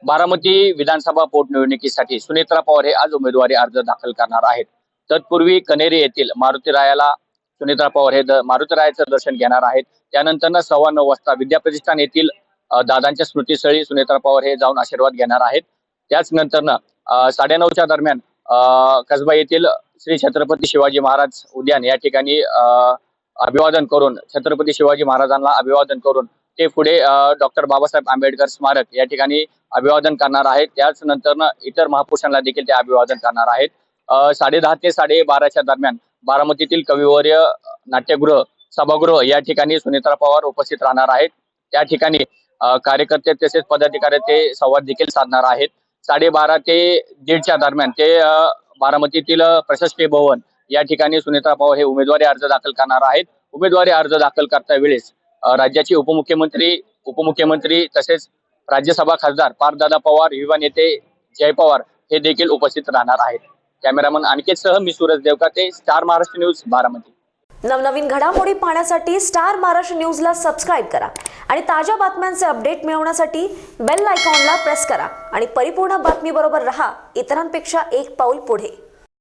बारामती विधानसभा पोटनिवडणुकीसाठी सुनेत्रा पवार हे आज उमेदवारी अर्ज दाखल करणार आहेत। तत्पूर्वी कनेरी येथील मारुतीरायाला सुनेत्रा पवार हे मारुतीरायाचं दर्शन घेणार आहेत। त्यानंतर 9:15 वाजता विद्याप्रतिष्ठान येथील दादांच्या स्मृतीस्थळी सुनेत्रा पवार हे जाऊन आशीर्वाद घेणार आहेत। त्याच नंतर 9:30च्या दरम्यान कसबा येथील श्री छत्रपती शिवाजी महाराज उद्यान या ठिकाणी अभिवादन करून छत्रपती शिवाजी महाराजांना अभिवादन करून ते पुढे डॉक्टर बाबासाहेब आंबेडकर स्मारक या ठिकाणी अभिवादन करणार आहेत। त्याच नंतर इतर महापुरुषांना देखील ते अभिवादन करणार आहेत। 10:30 ते 12:30च्या दरम्यान बारामतीतील कविवर्य नाट्यगृह सभागृह या ठिकाणी सुनेत्रा पवार उपस्थित राहणार आहेत। त्या ठिकाणी कार्यकर्ते तसेच पदाधिकारी ते संवाद देखील साधणार आहेत। 12:30 ते 1:30च्या दरम्यान ते बारामतीतील प्रशासकीय भवन या ठिकाणी सुनेत्रा पवार हे उमेदवारी अर्ज दाखल करणार आहेत। उमेदवारी अर्ज दाखल करता वेळेस राज्याचे उपमुख्यमंत्री तसेच राज्यसभा खासदार पार्थदादा पवार, युवा नेते जय पवार हे देखील उपस्थित राहणार आहेत। कॅमेरामन अनिकेतसह मी सूरज देवकाते, स्टार महाराष्ट्र न्यूज, बारामती। नवनवीन घडामोडी पाहण्यासाठी स्टार महाराष्ट्र न्यूजला सबस्क्राईब करा आणि ताज्या बातम्यांचे अपडेट मिळवण्यासाठी बेल आयकॉनला प्रेस करा आणि परिपूर्ण बातमीबरोबर रहा, इतरांपेक्षा एक पाऊल पुढे।